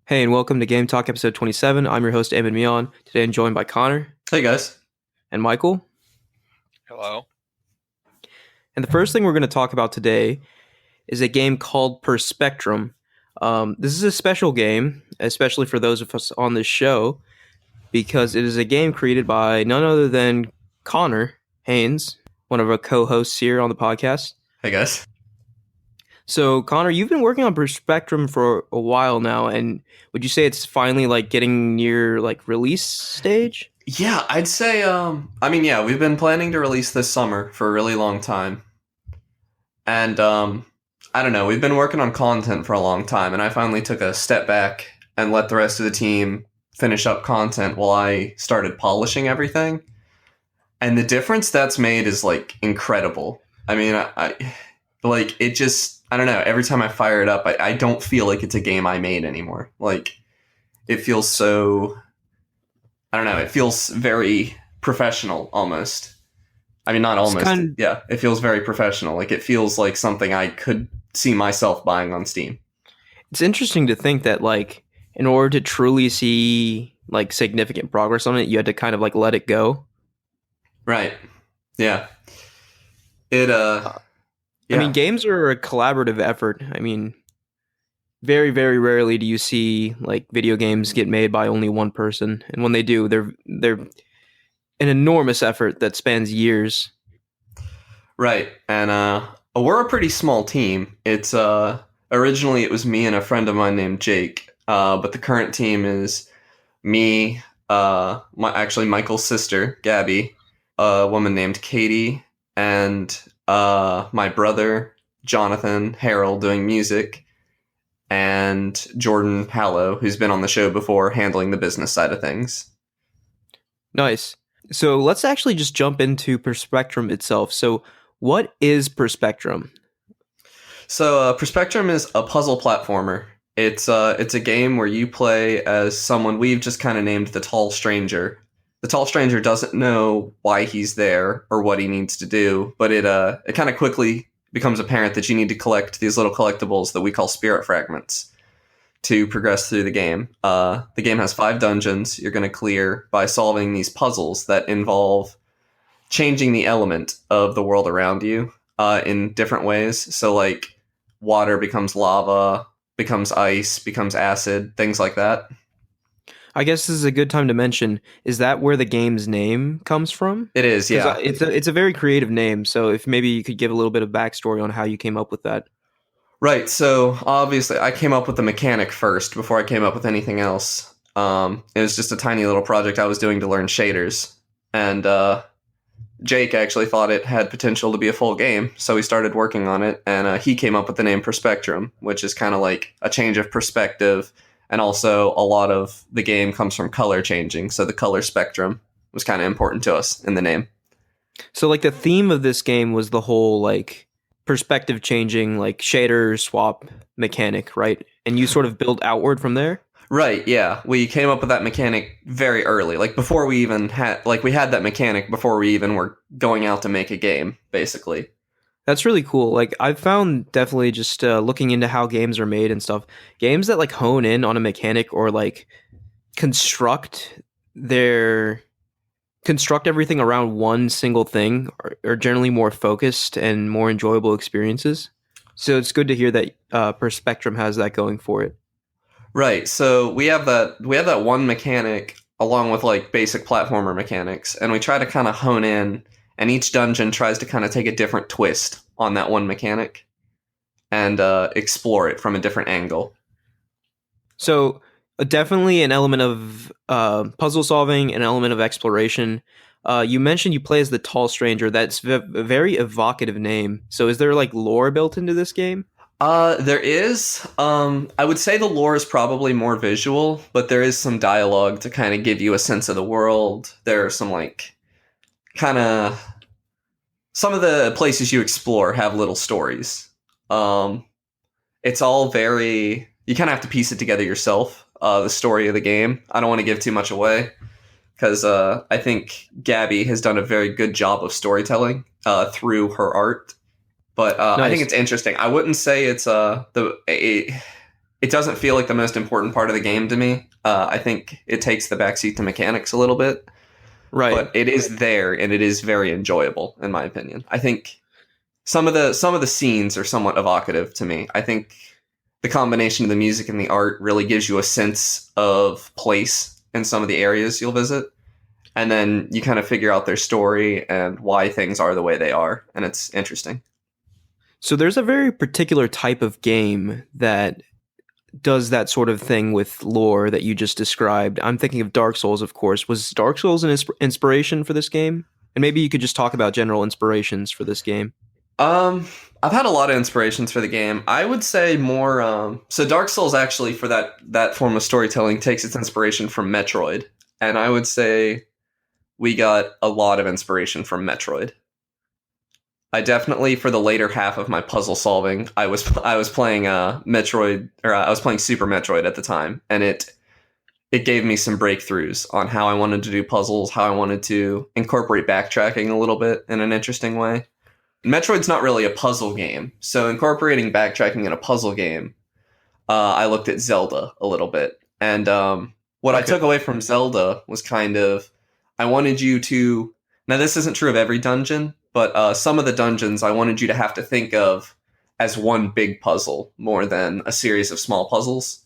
Hey, and welcome to Game Talk episode 27. I'm your host, Eamon Mion. Today I'm joined by Connor Hey guys. and Michael. Hello. And the first thing we're going to talk about today is a game called Perspectrum. This is a special game, especially for those of us on this show, because it is a game created by none other than Connor Haynes, one of our co-hosts here on the podcast. Hey guys. So, Connor, you've been working on Perspectrum for a while now, and would you say it's finally getting near release stage? Yeah, I'd say we've been planning to release this summer for a really long time. And I don't know, we've been working on content for a long time, and I finally took a step back and let the rest of the team finish up content while I started polishing everything. And the difference that's made is incredible. I mean, I don't know, every time I fire it up, I don't feel like it's a game I made anymore. It feels so, I don't know, it feels very professional almost. I mean, not almost. Yeah, it feels very professional. It feels like something I could see myself buying on Steam. It's interesting to think that in order to truly see significant progress on it, you had to kind of let it go. Right. Yeah. I mean, games are a collaborative effort. I mean, very, very rarely do you see video games get made by only one person, and when they do, they're an enormous effort that spans years. Right, and we're a pretty small team. It's originally it was me and a friend of mine named Jake, but the current team is me, Michael's sister Gabby, a woman named Katie, and my brother Jonathan Harold doing music, and Jordan Hallow, who's been on the show before, handling the business side of things. Nice. So let's actually just jump into Perspectrum itself. So what is Perspectrum? So Perspectrum is a puzzle platformer. It's a game where you play as someone we've just kind of named the Tall Stranger. The Tall Stranger doesn't know why he's there or what he needs to do, but it kind of quickly becomes apparent that you need to collect these little collectibles that we call spirit fragments to progress through the game. The game has 5 dungeons you're going to clear by solving these puzzles that involve changing the element of the world around you in different ways. So water becomes lava, becomes ice, becomes acid, things like that. I guess this is a good time to mention, is that where the game's name comes from? It is, yeah. It's a very creative name, so if maybe you could give a little bit of backstory on how you came up with that. Right, so obviously I came up with the mechanic first before I came up with anything else. It was just a tiny little project I was doing to learn shaders, and Jake actually thought it had potential to be a full game, so we started working on it, and he came up with the name Perspectrum, which is kind of like a change of perspective. And also, a lot of the game comes from color changing, so the color spectrum was kind of important to us in the name. So, the theme of this game was the whole, perspective changing, shader swap mechanic, right? And you sort of build outward from there? Right, yeah. We came up with that mechanic very early. Before we even had... we had that mechanic before we even were going out to make a game, basically. That's really cool. I've found definitely just looking into how games are made and stuff, games that hone in on a mechanic or construct everything around one single thing are generally more focused and more enjoyable experiences. So it's good to hear that Perspectrum has that going for it. Right. So we have that one mechanic along with basic platformer mechanics, and we try to kind of hone in. And each dungeon tries to kind of take a different twist on that one mechanic and explore it from a different angle. So definitely an element of puzzle solving, an element of exploration. You mentioned you play as the Tall Stranger. That's a very evocative name. So is there lore built into this game? There is. I would say the lore is probably more visual, but there is some dialogue to kind of give you a sense of the world. There are some some of the places you explore have little stories. It's all very... You kind of have to piece it together yourself, the story of the game. I don't want to give too much away, because I think Gabby has done a very good job of storytelling through her art. But Nice. I think it's interesting. I wouldn't say it's it doesn't feel like the most important part of the game to me. I think it takes the backseat to mechanics a little bit, Right. but it is there and it is very enjoyable in my opinion. I think some of the scenes are somewhat evocative to me. I think the combination of the music and the art really gives you a sense of place in some of the areas you'll visit. And then you kind of figure out their story and why things are the way they are, and it's interesting. So there's a very particular type of game that does that sort of thing with lore that you just described. I'm thinking of Dark Souls, of course. Was Dark Souls an inspiration for this game? And maybe you could just talk about general inspirations for this game. Um, I've had a lot of inspirations for the game. I would say more. So Dark Souls actually, for that form of storytelling, takes its inspiration from Metroid, and I would say we got a lot of inspiration from Metroid. I definitely, for the later half of my puzzle solving, I was playing Metroid, or I was playing Super Metroid at the time, and it gave me some breakthroughs on how I wanted to do puzzles, how I wanted to incorporate backtracking a little bit in an interesting way. Metroid's not really a puzzle game, so incorporating backtracking in a puzzle game, I looked at Zelda a little bit, and what I Okay. took away from Zelda was kind of I wanted you to. Now, this isn't true of every dungeon, but some of the dungeons I wanted you to have to think of as one big puzzle more than a series of small puzzles.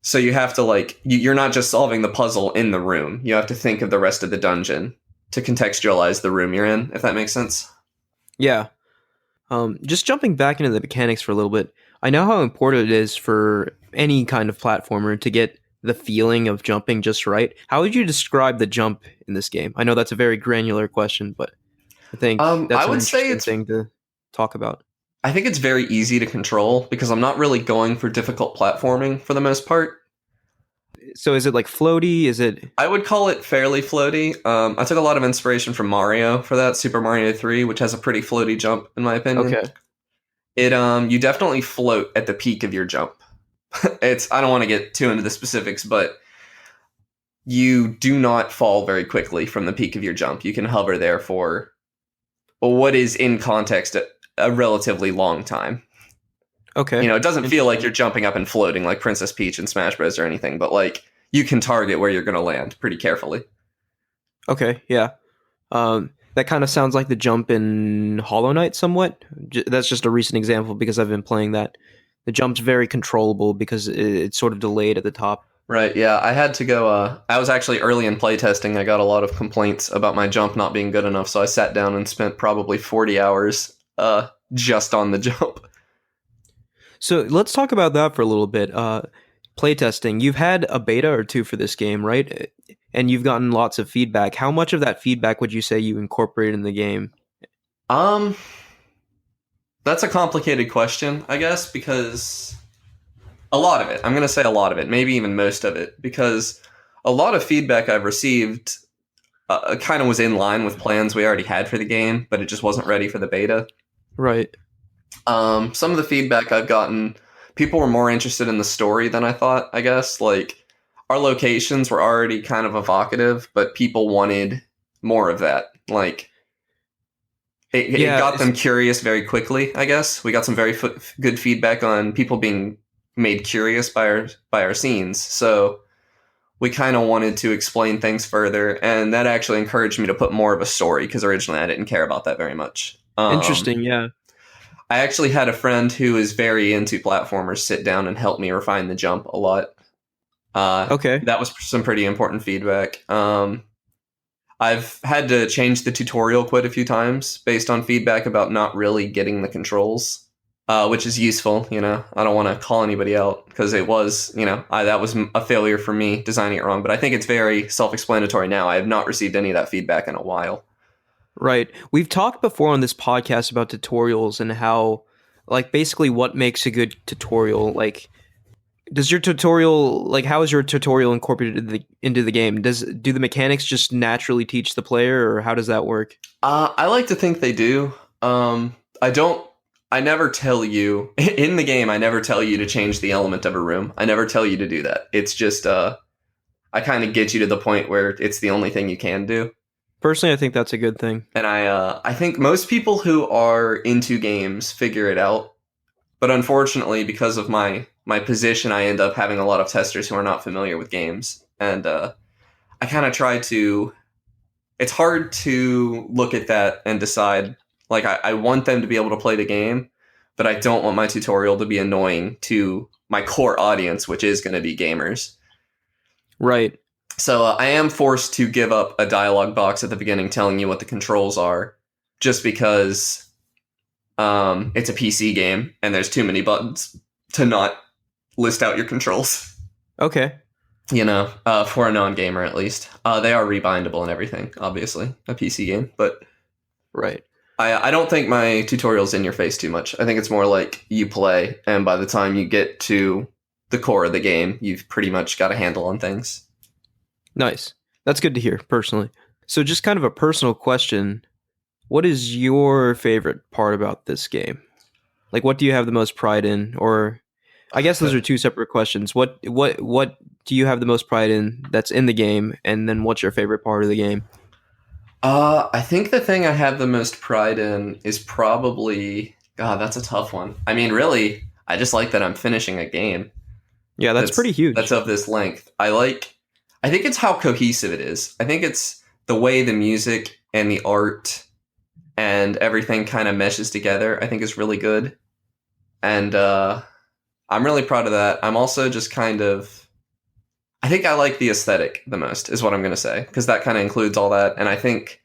So you have to you're not just solving the puzzle in the room. You have to think of the rest of the dungeon to contextualize the room you're in, if that makes sense. Yeah. Just jumping back into the mechanics for a little bit, I know how important it is for any kind of platformer to get the feeling of jumping just right. How would you describe the jump in this game? I know that's a very granular question, but I think I that's an would say interesting thing to talk about. I think it's very easy to control because I'm not really going for difficult platforming for the most part. So is it like floaty? Is it I would call it fairly floaty. I took a lot of inspiration from Mario for that, Super Mario 3, which has a pretty floaty jump in my opinion. okay? It you definitely float at the peak of your jump. It's I don't want to get too into the specifics, but you do not fall very quickly from the peak of your jump. You can hover there for what is in context a relatively long time. Okay. It doesn't feel like Interesting. you're jumping up and floating like Princess Peach in Smash Bros. Or anything, but you can target where you're going to land pretty carefully. Okay, yeah. That kind of sounds like the jump in Hollow Knight somewhat. That's just a recent example because I've been playing that. The jump's very controllable because it's sort of delayed at the top. Right, yeah. I had to go I was actually early in playtesting. I got a lot of complaints about my jump not being good enough, so I sat down and spent probably 40 hours just on the jump. So let's talk about that for a little bit. Playtesting. You've had a beta or two for this game, right? And you've gotten lots of feedback. How much of that feedback would you say you incorporated in the game? Um that's a complicated question, I guess, because a lot of it. I'm going to say a lot of it, maybe even most of it, because a lot of feedback I've received kind of was in line with plans we already had for the game, but it just wasn't ready for the beta. Right. Some of the feedback I've gotten, people were more interested in the story than I thought, I guess. Our locations were already kind of evocative, but people wanted more of that. It Yeah. got them curious very quickly, I guess. We got some very good feedback on people being made curious by our scenes. So we kind of wanted to explain things further, and that actually encouraged me to put more of a story because originally I didn't care about that very much. Interesting. Yeah. I actually had a friend who is very into platformers sit down and help me refine the jump a lot. Okay. That was some pretty important feedback. I've had to change the tutorial quite a few times based on feedback about not really getting the controls, which is useful. I don't want to call anybody out because it was, that was a failure for me designing it wrong. But I think it's very self-explanatory now. I have not received any of that feedback in a while. Right. We've talked before on this podcast about tutorials and how, like, basically what makes a good tutorial. Like, does your tutorial, like, how is your tutorial incorporated into the game? Do the mechanics just naturally teach the player, or how does that work? I like to think they do. I don't. I never tell you in the game. I never tell you to change the element of a room. I never tell you to do that. It's just I kind of get you to the point where it's the only thing you can do. Personally, I think that's a good thing. And I think most people who are into games figure it out. But unfortunately, because of my my position, I end up having a lot of testers who are not familiar with games, and I kind of try to. It's hard to look at that and decide. Like, I want them to be able to play the game, but I don't want my tutorial to be annoying to my core audience, which is going to be gamers. Right. So I am forced to give up a dialogue box at the beginning telling you what the controls are, just because it's a PC game and there's too many buttons to not list out your controls. Okay. For a non-gamer at least. They are rebindable and everything, obviously, a PC game, but Right. I don't think my tutorial's in your face too much. I think it's more like you play, and by the time you get to the core of the game, you've pretty much got a handle on things. Nice. That's good to hear, personally. So, just kind of a personal question. What is your favorite part about this game? Like, what do you have the most pride in? Or, I guess those are two separate questions. What do you have the most pride in that's in the game? And then what's your favorite part of the game? I think the thing I have the most pride in is probably... God, that's a tough one. I mean, really, I just like that I'm finishing a game. Yeah, that's pretty huge. That's of this length. I think it's how cohesive it is. I think it's the way the music and the art and everything kind of meshes together, I think is really good. And I'm really proud of that. I'm also just kind of... I think I like the aesthetic the most, is what I'm going to say, because that kind of includes all that. And I think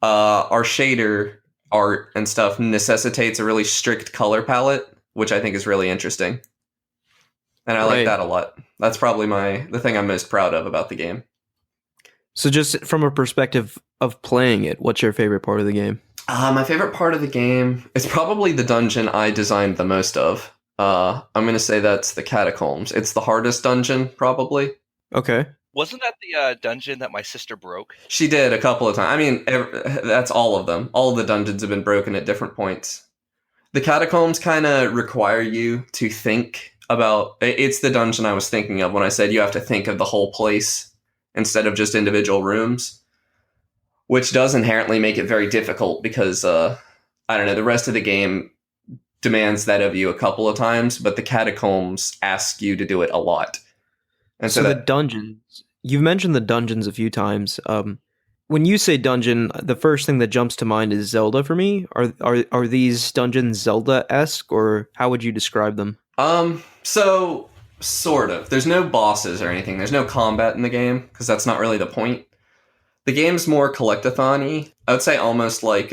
our shader art and stuff necessitates a really strict color palette, which I think is really interesting. And I like that a lot. That's probably the thing I'm most proud of about the game. So just from a perspective of playing it, what's your favorite part of the game? My favorite part of the game is probably the dungeon I designed the most of. I'm going to say that's the Catacombs. It's the hardest dungeon, probably. Okay. Wasn't that the dungeon that my sister broke? She did a couple of times. I mean, that's all of them. All of the dungeons have been broken at different points. The Catacombs kind of require you to think about... It's the dungeon I was thinking of when I said you have to think of the whole place instead of just individual rooms, which does inherently make it very difficult because, I don't know, the rest of the game demands that of you a couple of times, but the Catacombs ask you to do it a lot. And so the dungeons, you've mentioned the dungeons a few times. When you say dungeon, the first thing that jumps to mind is Zelda for me. Are these dungeons Zelda-esque, or how would you describe them? So sort of. There's no bosses or anything. There's no combat in the game because that's not really the point. The game's more collectathon-y. I would say almost like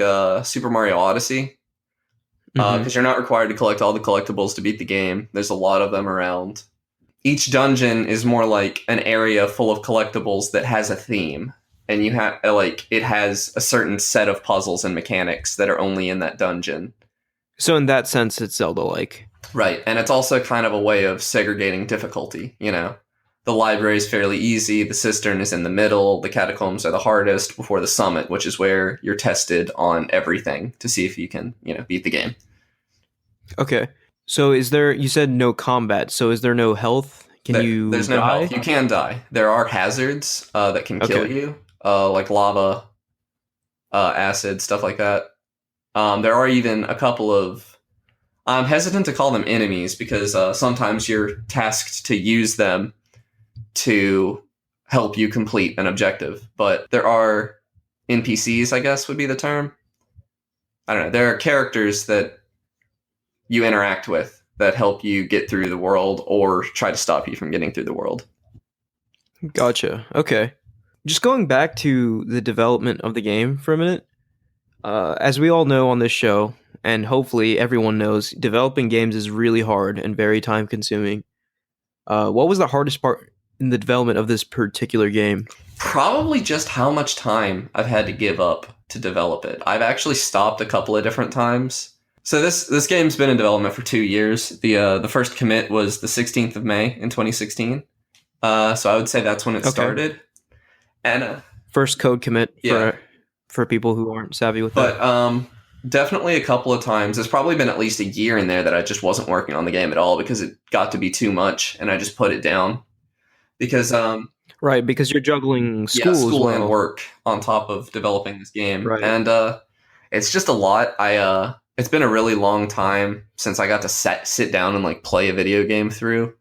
Super Mario Odyssey. Because you're not required to collect all the collectibles to beat the game. There's a lot of them around. Each dungeon is more like an area full of collectibles that has a theme. And you have, it has a certain set of puzzles and mechanics that are only in that dungeon. So in that sense, it's Zelda-like. Right, and it's also kind of a way of segregating difficulty, The library is fairly easy, the cistern is in the middle, the catacombs are the hardest before the summit, which is where you're tested on everything to see if you can, beat the game. Okay. So you said no combat, so is there no health? There's no health. You can die. There are hazards that can kill you, like lava, acid, stuff like that. There are even a couple of... I'm hesitant to call them enemies because sometimes you're tasked to use them to help you complete an objective. But there are NPCs, I guess would be the term. I don't know. There are characters that you interact with that help you get through the world or try to stop you from getting through the world. Gotcha. Okay. Just going back to the development of the game for a minute. As we all know on this show, and hopefully everyone knows, developing games is really hard and very time consuming. What was the hardest part in the development of this particular game? Probably just how much time I've had to give up to develop it. I've actually stopped a couple of different times. So this game's been in development for 2 years. The first commit was the 16th of May in 2016. So I would say that's when it started. And first code commit for people who aren't savvy with that. But definitely a couple of times. There's probably been at least a year in there that I just wasn't working on the game at all because it got to be too much and I just put it down. Because right, because you're juggling school and work on top of developing this game. Right. And it's just a lot. I it's been a really long time since I got to sit down and like play a video game through.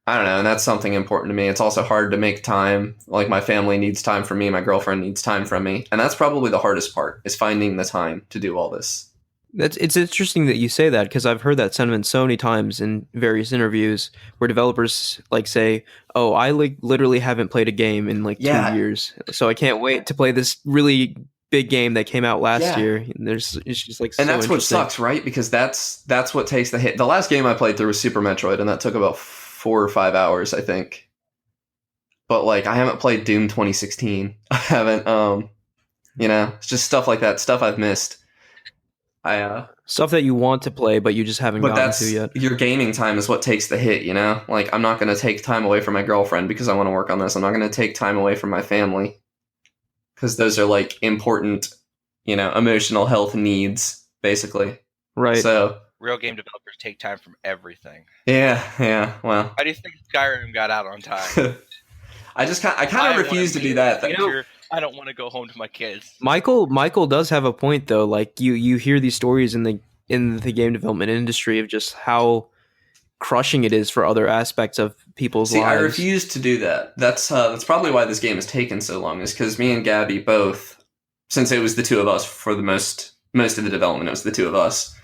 I don't know, and that's something important to me. It's also hard to make time. Like my family needs time from me, my girlfriend needs time from me, and that's probably the hardest part is finding the time to do all this. It's interesting that you say that because I've heard that sentiment so many times in various interviews where developers like say, "Oh, I like literally haven't played a game in like 2 years, so I can't wait to play this really big game that came out last Yeah. year." And it's just like And so that's what interesting. sucks, right? Because that's what takes the hit. The last game I played through was Super Metroid, and that took about 4 or 5 hours, I think. But like, I haven't played Doom 2016. I haven't, it's just stuff like that, stuff I've missed. Stuff that you want to play but you just haven't But gotten to that's yet. your gaming time is what takes the hit, you know? Like, I'm not going to take time away from my girlfriend because I want to work on this. I'm not going to take time away from my family because those are like important, emotional health needs, basically. Right. So, Real game developers take time from everything. yeah, well. How do you think Skyrim got out on time? I kind of refuse to do that. I don't want to go home to my kids. Michael does have a point though. Like you hear these stories in the game development industry of just how crushing it is for other aspects of people's See, lives. I refuse to do that. That's probably why this game has taken so long. Is because me and Gabby both, since it was the two of us for the most of the development, it was the two of us.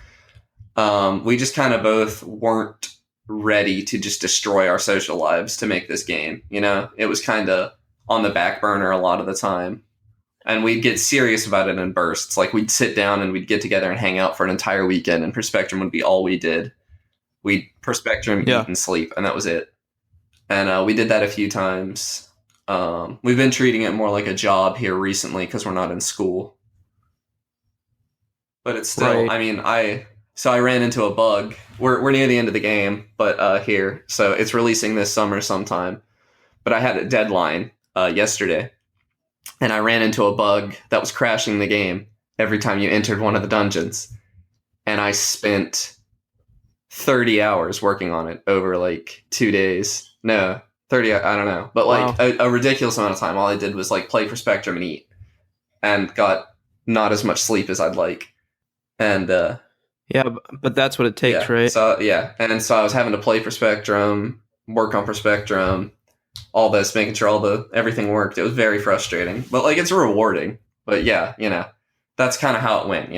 We just kind of both weren't ready to just destroy our social lives to make this game. It was kind of on the back burner a lot of the time. And we'd get serious about it in bursts. Like we'd sit down and we'd get together and hang out for an entire weekend, and Perspectrum would be all we did. We'd Perspectrum, eat, and sleep, and that was it. And we did that a few times. We've been treating it more like a job here recently because we're not in school. But it's still, Right. I mean, I ran into a bug. We're near the end of the game, but here. So it's releasing this summer sometime. But I had a deadline yesterday, and I ran into a bug that was crashing the game every time you entered one of the dungeons. And I spent 30 hours working on it over like 2 days. No, 30, I don't know. But like a ridiculous amount of time. All I did was like play Perspectrum and eat, and got not as much sleep as I'd like. And yeah, but that's what it takes, right? So and so I was having to play Perspectrum, work on Perspectrum, all this, making sure everything worked. It was very frustrating, but like it's rewarding. But yeah, that's kind of how it went.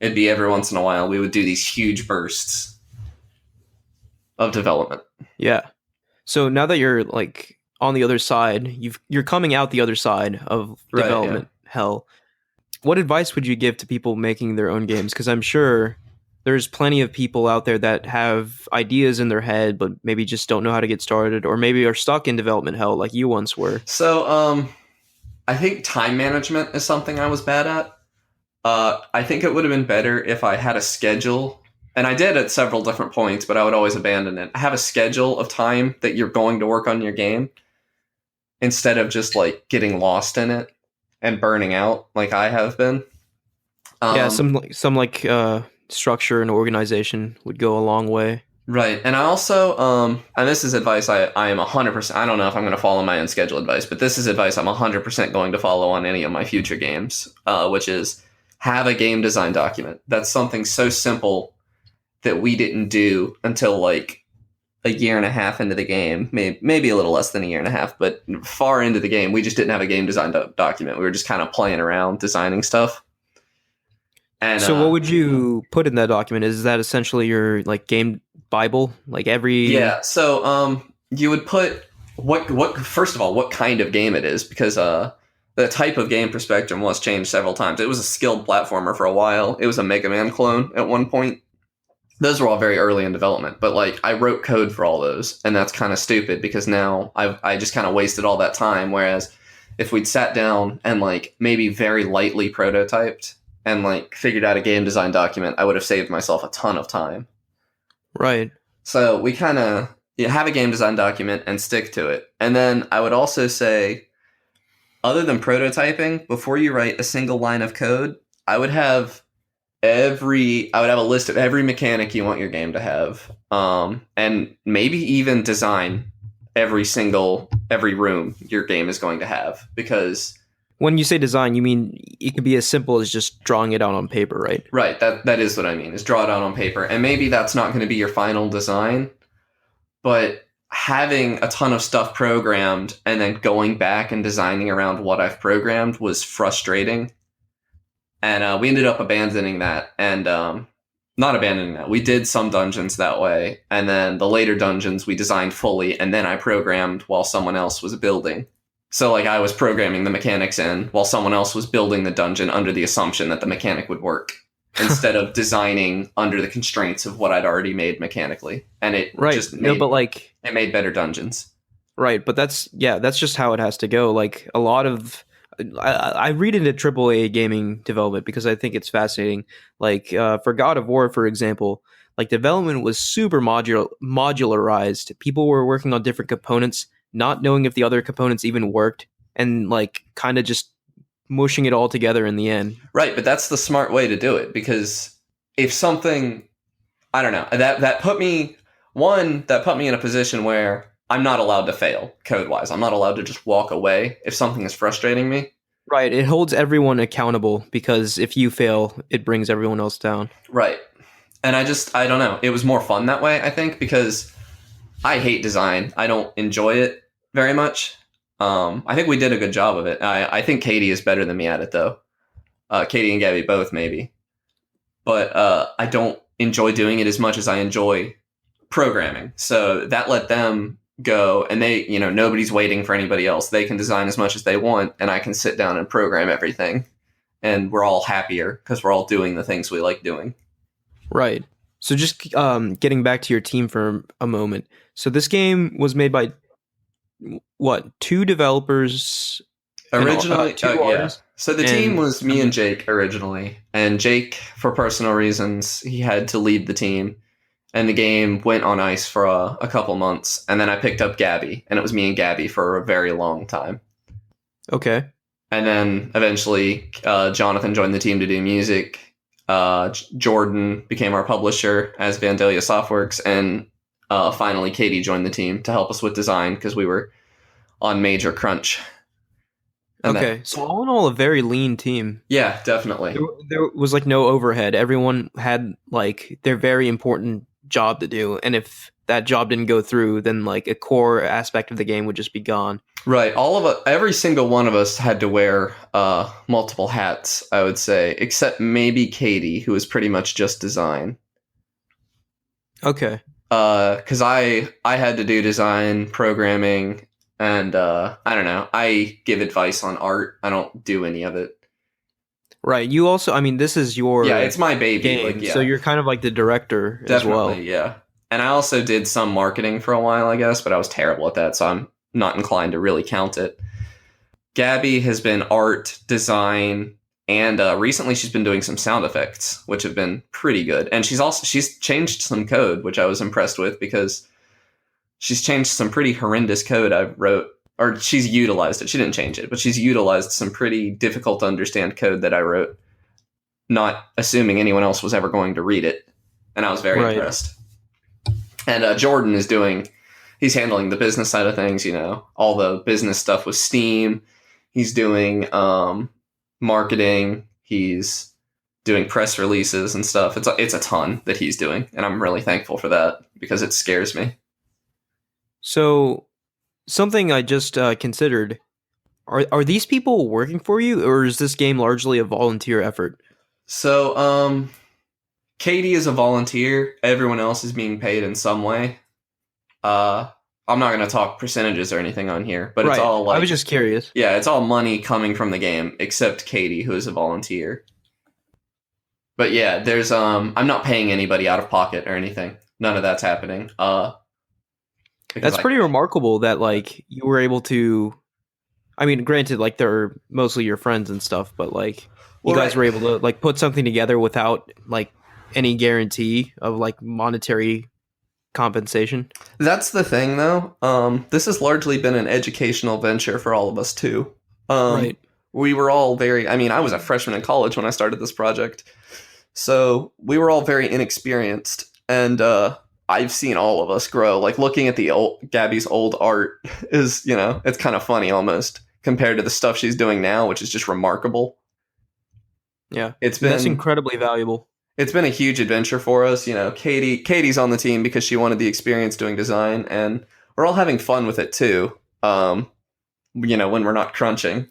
It'd be every once in a while we would do these huge bursts of development. Yeah. So now that you're like on the other side, you're coming out the other side of development hell. What advice would you give to people making their own games? Because I'm sure there's plenty of people out there that have ideas in their head, but maybe just don't know how to get started, or maybe are stuck in development hell like you once were. So, I think time management is something I was bad at. I think it would have been better if I had a schedule, and I did at several different points, but I would always abandon it. I have a schedule of time that you're going to work on your game instead of just like getting lost in it and burning out like I have been. Some structure and organization would go a long way. Right. And I also, and this is advice I am 100%, I don't know if I'm going to follow my own schedule advice, but this is advice I'm 100% going to follow on any of my future games, which is have a game design document. That's something so simple that we didn't do until like a year and a half into the game, maybe a little less than a year and a half, but far into the game, we just didn't have a game design document. We were just kind of playing around, designing stuff. And so what would you put in that document? Is that essentially your like game Bible? Like every so you would put what first of all, what kind of game it is, because the type of game Perspectrum was changed several times. It was a skilled platformer for a while. It was a Mega Man clone at one point. Those were all very early in development, but like I wrote code for all those, and that's kind of stupid because now I just kind of wasted all that time. Whereas if we'd sat down and like maybe very lightly prototyped and like figured out a game design document, I would have saved myself a ton of time. Right. So we kind of have a game design document and stick to it. And then I would also say, other than prototyping, before you write a single line of code, I would have a list of every mechanic you want your game to have, and maybe even design every room your game is going to have, because When you say design, you mean it could be as simple as just drawing it out on paper, right? Right, that is what I mean, is draw it out on paper. And maybe that's not going to be your final design, but having a ton of stuff programmed and then going back and designing around what I've programmed was frustrating. And we ended up abandoning that. And not abandoning that. We did some dungeons that way. And then the later dungeons we designed fully, and then I programmed while someone else was building. So, like, I was programming the mechanics in while someone else was building the dungeon under the assumption that the mechanic would work, instead of designing under the constraints of what I'd already made mechanically. And it Right. just No, made, but like, it made better dungeons. right. But that's just how it has to go. Like a lot of, I read into AAA gaming development because I think it's fascinating. Like for God of War, for example, like development was super modularized. People were working on different components, not knowing if the other components even worked, and like kind of just mushing it all together in the end. Right, but that's the smart way to do it, because if something, I don't know, that put me in a position where I'm not allowed to fail code-wise. I'm not allowed to just walk away if something is frustrating me. Right. It holds everyone accountable because if you fail, it brings everyone else down. Right. And I don't know. It was more fun that way, I think, because I hate design. I don't enjoy it very much. I think we did a good job of it. I think Katie is better than me at it, though. Katie and Gabby both, maybe. But I don't enjoy doing it as much as I enjoy programming. So that let them go, and they, nobody's waiting for anybody else. They can design as much as they want, and I can sit down and program everything. And we're all happier because we're all doing the things we like doing. Right. So just getting back to your team for a moment. So this game was made by what, two developers Originally, two yeah. artists? So the team was me and Jake originally, and Jake, for personal reasons, he had to leave the team, and the game went on ice for a couple months, and then I picked up Gabby, and it was me and Gabby for a very long time. Okay. And then eventually, Jonathan joined the team to do music. Jordan became our publisher as Vandalia Softworks, and finally Katie joined the team to help us with design because we were on major crunch. And okay. So all in all, a very lean team. Yeah, definitely. There was like no overhead. Everyone had like their very important job to do, and if that job didn't go through, then like a core aspect of the game would just be gone. Right. Every single one of us had to wear multiple hats, I would say, except maybe Katie, who was pretty much just design. Okay. Because I had to do design, programming, and I don't know. I give advice on art. I don't do any of it. Right. You also, I mean, this is your it's my baby game, like, yeah. so you're kind of like the director Definitely, as well. Yeah. And I also did some marketing for a while, I guess, but I was terrible at that, so I'm not inclined to really count it. Gabby has been art, design, and recently she's been doing some sound effects, which have been pretty good. And she's changed some code, which I was impressed with, because she's changed some pretty horrendous code I wrote, or she's utilized it. She didn't change it, but she's utilized some pretty difficult to understand code that I wrote, not assuming anyone else was ever going to read it. And I was very impressed. And Jordan he's handling the business side of things, all the business stuff with Steam. He's doing marketing. He's doing press releases and stuff. It's a ton that he's doing, and I'm really thankful for that because it scares me. So, something I just considered, are these people working for you, or is this game largely a volunteer effort? So, Katie is a volunteer. Everyone else is being paid in some way. I'm not going to talk percentages or anything on here, but It's all like... I was just curious. Yeah, it's all money coming from the game, except Katie, who is a volunteer. But yeah, there's... I'm not paying anybody out of pocket or anything. None of that's happening. That's pretty remarkable that, like, you were able to... I mean, granted, like, they're mostly your friends and stuff, but, like, you guys were able to, like, put something together without, like, any guarantee of, like, monetary compensation. That's the thing, though. This has largely been an educational venture for all of us, too. Right. We were all I was a freshman in college when I started this project. So we were all very inexperienced. And I've seen all of us grow. Like, looking at Gabby's old art is, it's kind of funny almost. compared to the stuff she's doing now, which is just remarkable. Yeah, It's that's been incredibly valuable. it's been a huge adventure for us. You know, Katie's on the team because she wanted the experience doing design, and we're all having fun with it too. You know, when we're not crunching.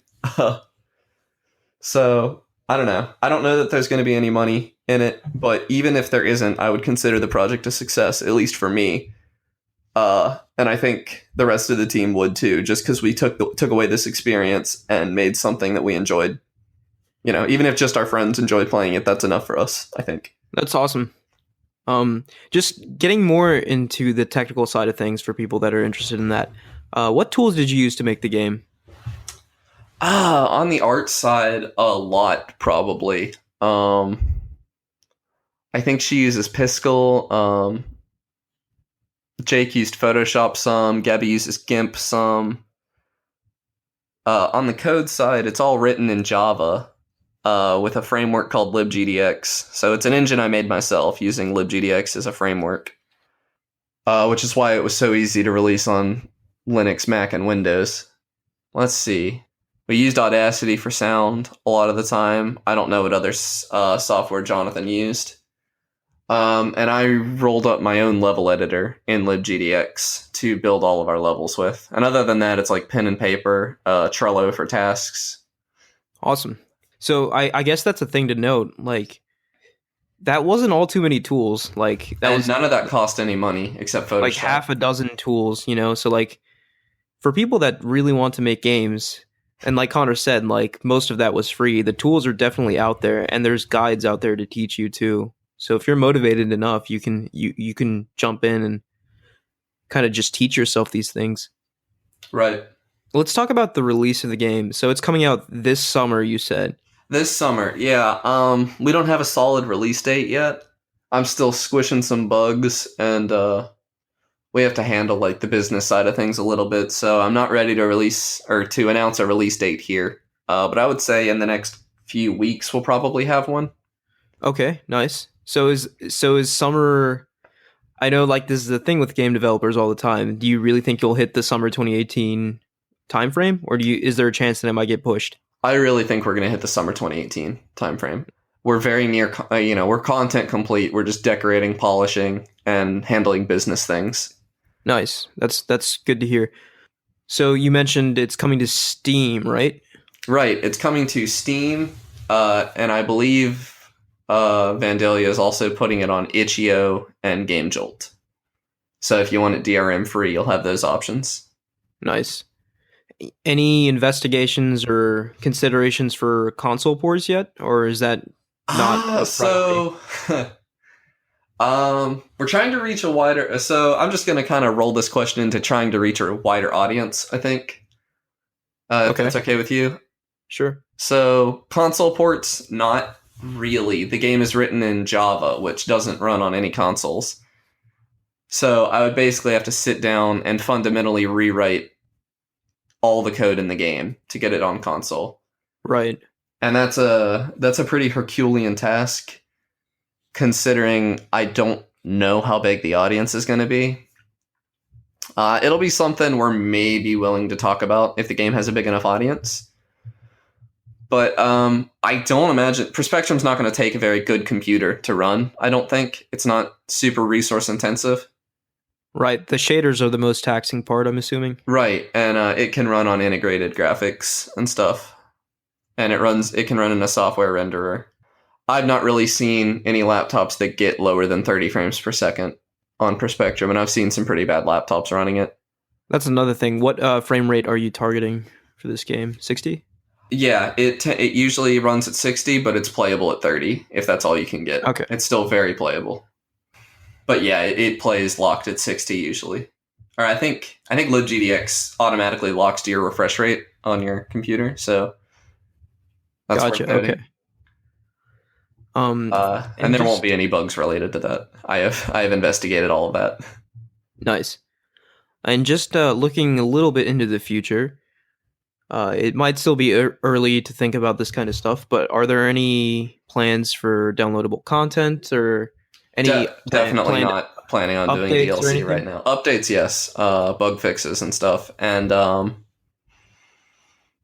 So I don't know. I don't know that there's going to be any money in it, but even if there isn't, I would consider the project a success, at least for me. And I think the rest of the team would too, just because we took away this experience and made something that we enjoyed. You know, even if just our friends enjoy playing it, that's enough for us, I think. That's awesome. Just getting more into the technical side of things for people that are interested in that. What tools did you use to make the game? On the art side, a lot probably. I think she uses Piskel. Jake used Photoshop some. Gabby uses GIMP some. On the code side, it's all written in Java with a framework called libgdx. So it's an engine I made myself using libgdx as a framework, which is why it was so easy to release on Linux, Mac, and Windows. Let's see. We used Audacity for sound a lot of the time. I don't know what other software Jonathan used. And I rolled up my own level editor in libgdx to build all of our levels with. And other than that, it's like pen and paper, Trello for tasks. Awesome. So I guess that's a thing to note. Like, that wasn't all too many tools. Like, that was none of that cost any money except Photoshop. like half a dozen tools, you know? So, like, for people that really want to make games, and like Connor said, like, most of that was free. The tools are definitely out there, and there's guides out there to teach you too. So if you're motivated enough, you can jump in and kind of just teach yourself these things. Right. Let's talk about the release of the game. So it's coming out this summer, you said. This summer, yeah. We don't have a solid release date yet. I'm still squishing some bugs, and we have to handle like the business side of things a little bit. So I'm not ready to release or to announce a release date here. But I would say in the next few weeks we'll probably have one. Okay, nice. So is summer? I know, like, this is the thing with game developers all the time. Do you really think you'll hit the summer 2018 timeframe, or is there a chance that it might get pushed? I really think we're going to hit the summer 2018 timeframe. We're very near, we're content complete. We're just decorating, polishing, and handling business things. Nice. That's good to hear. So you mentioned it's coming to Steam, right? Right. It's coming to Steam, and I believe Vandalia is also putting it on itch.io and GameJolt. So if you want it DRM free, you'll have those options. Nice. Any investigations or considerations for console ports yet, or is that not so? We're trying to reach a wider. So I'm just going to kind of roll this question into trying to reach a wider audience, I think. If that's okay with you. Sure. So console ports, not really. The game is written in Java, which doesn't run on any consoles. So I would basically have to sit down and fundamentally rewrite all the code in the game to get it on console. Right. And that's a pretty Herculean task, considering I don't know how big the audience is going to be. It'll be something we're maybe willing to talk about if the game has a big enough audience. But I don't imagine Perspectrum's not going to take a very good computer to run. I don't think it's not super resource intensive. Right. The shaders are the most taxing part, I'm assuming. Right, and it can run on integrated graphics and stuff, and it can run in a software renderer. I've not really seen any laptops that get lower than 30 frames per second on Perspectrum, and I've seen some pretty bad laptops running it. That's another thing. What frame rate are you targeting for this game? 60? Yeah, it usually runs at 60, but it's playable at 30 if that's all you can get. Okay. It's still very playable. But yeah, it plays locked at 60 usually. Or I think libgdx automatically locks to your refresh rate on your computer, so that's gotcha. Okay. And there won't be any bugs related to that. I have investigated all of that. Nice. And just looking a little bit into the future, it might still be early to think about this kind of stuff, but are there any plans for downloadable content or any definitely not planning on doing DLC right now. Updates, yes. Bug fixes and stuff. And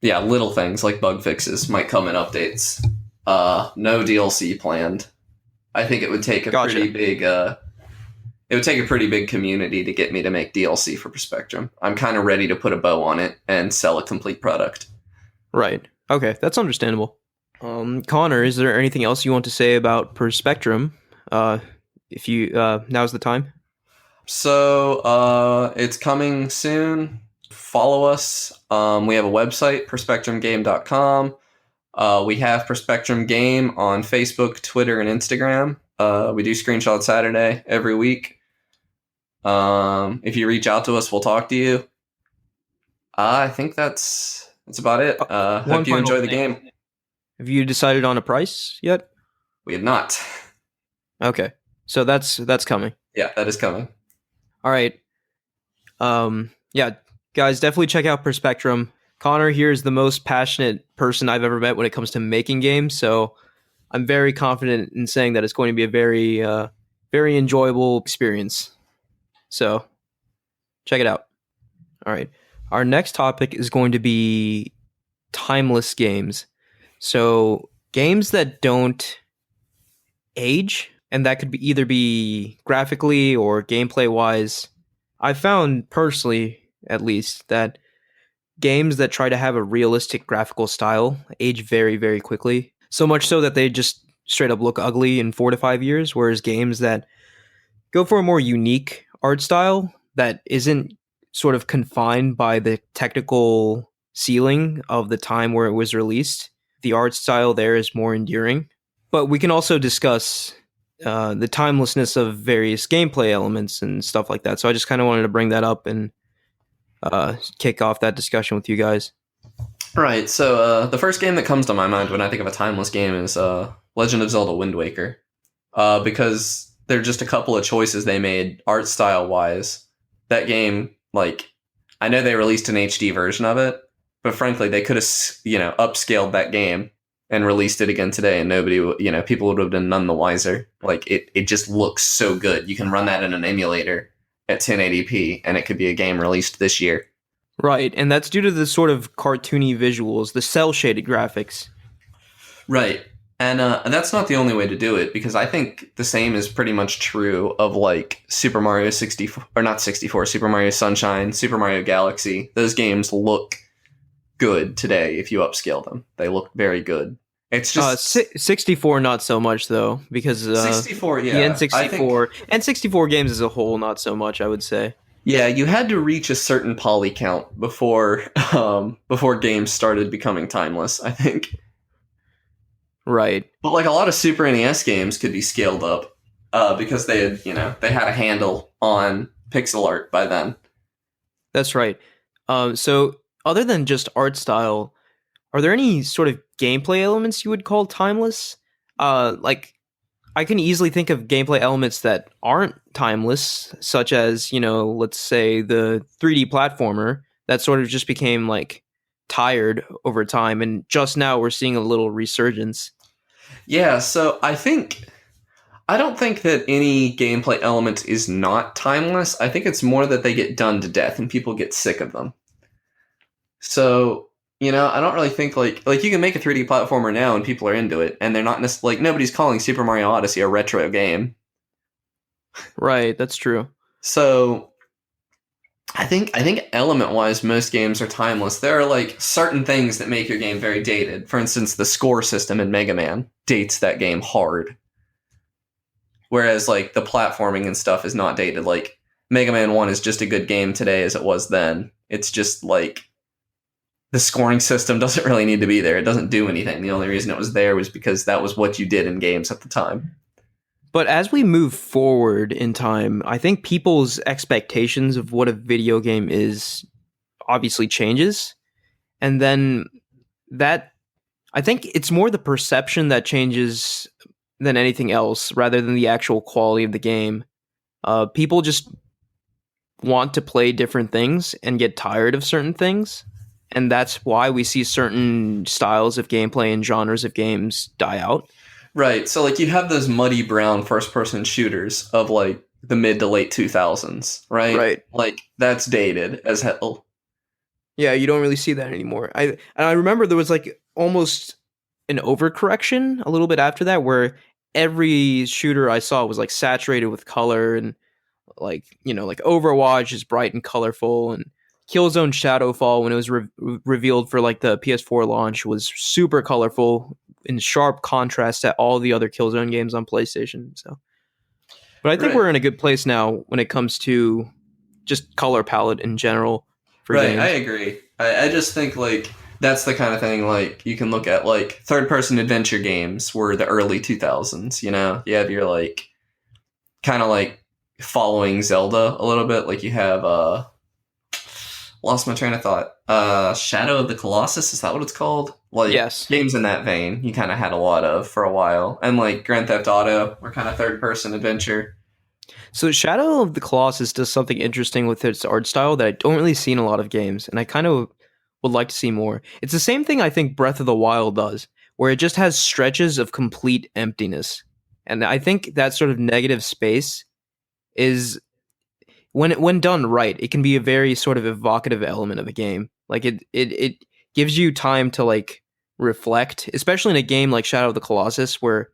Yeah, little things like bug fixes might come in updates. No DLC planned. I think it would take a Gotcha. pretty big it would take a pretty big community to get me to make DLC for Perspectrum. I'm kind of ready to put a bow on it and sell a complete product. Right. Okay, that's understandable. Connor, is there anything else you want to say about Perspectrum? If you now's the time. So it's coming soon. Follow us. We have a website, perspectrumgame.com. We have Perspectrum Game on Facebook, Twitter, and Instagram. We do Screenshot Saturday every week. If you reach out to us, we'll talk to you. I think that's about it. One Hope you final enjoy the thing. game. Have you decided on a price yet? We have not. Okay, so that's coming. Yeah, that is coming. All right. Yeah, guys, definitely check out Perspectrum. Connor here is the most passionate person I've ever met when it comes to making games, so I'm very confident in saying that it's going to be a very, very enjoyable experience. So, check it out. All right. Our next topic is going to be timeless games. So, games that don't age, and that could be either be graphically or gameplay wise. I found personally, at least, that games that try to have a realistic graphical style age very, very quickly. So much so that they just straight up look ugly in 4 to 5 years, whereas games that go for a more unique art style that isn't sort of confined by the technical ceiling of the time where it was released, the art style there is more enduring. But we can also discuss the timelessness of various gameplay elements and stuff like that. So I just kind of wanted to bring that up and kick off that discussion with you guys. Right, so the first game that comes to my mind when I think of a timeless game is Legend of Zelda Wind Waker. Because there are just a couple of choices they made art style wise. That game, like, I know they released an HD version of it, but frankly, they could have, upscaled that game and released it again today, and nobody, people would have been none the wiser. Like, it just looks so good. You can run that in an emulator at 1080p, and it could be a game released this year. Right, and that's due to the sort of cartoony visuals, the cel-shaded graphics. Right. And that's not the only way to do it, because I think the same is pretty much true of, like, Super Mario 64, or not 64, Super Mario Sunshine, Super Mario Galaxy. Those games look good today if you upscale them. They look very good. It's just 64 not so much though, because 64, yeah. the N64 and 64 games as a whole not so much, I would say. Yeah, you had to reach a certain poly count before games started becoming timeless, I think. Right. But like a lot of Super NES games could be scaled up because they had they had a handle on pixel art by then. That's right. So other than just art style, are there any sort of gameplay elements you would call timeless? Like, I can easily think of gameplay elements that aren't timeless, such as, let's say the 3D platformer that sort of just became like tired over time, and just now we're seeing a little resurgence. Yeah, so I don't think that any gameplay element is not timeless. I think it's more that they get done to death and people get sick of them. So, I don't really think like you can make a 3D platformer now and people are into it, and they're not like nobody's calling Super Mario Odyssey a retro game. Right, that's true. So, I think element-wise most games are timeless. There are like certain things that make your game very dated. For instance, the score system in Mega Man dates that game hard. Whereas like the platforming and stuff is not dated. Like Mega Man 1 is just a good game today as it was then. It's just like the scoring system doesn't really need to be there. It doesn't do anything. The only reason it was there was because that was what you did in games at the time. But as we move forward in time, I think people's expectations of what a video game is obviously changes. And then I think it's more the perception that changes than anything else, rather than the actual quality of the game. People just want to play different things and get tired of certain things. And that's why we see certain styles of gameplay and genres of games die out. Right. So like you have those muddy brown first-person shooters of like the mid to late 2000s, right? Right. Like that's dated as hell. Yeah, you don't really see that anymore. I remember there was like almost an overcorrection a little bit after that, where every shooter I saw was like saturated with color, and like like Overwatch is bright and colorful, and Killzone Shadowfall when it was revealed for like the PS4 launch was super colorful in sharp contrast to all the other Killzone games on PlayStation. So, but I think Right. we're in a good place now when it comes to just color palette in general for Right, I games. agree. I just think like that's the kind of thing like you can look at like third person adventure games were the early 2000s, you know? You have your like kind of like following Zelda a little bit, like you have lost my train of thought. Shadow of the Colossus, is that what it's called? Like Yes. games in that vein, you kind of had a lot of for a while. And like Grand Theft Auto were kind of third person adventure. So Shadow of the Colossus does something interesting with its art style that I don't really see in a lot of games, and I kind of would like to see more. It's the same thing I think Breath of the Wild does, where it just has stretches of complete emptiness. And I think that sort of negative space is when done right, it can be a very sort of evocative element of a game. Like it gives you time to like reflect, especially in a game like Shadow of the Colossus where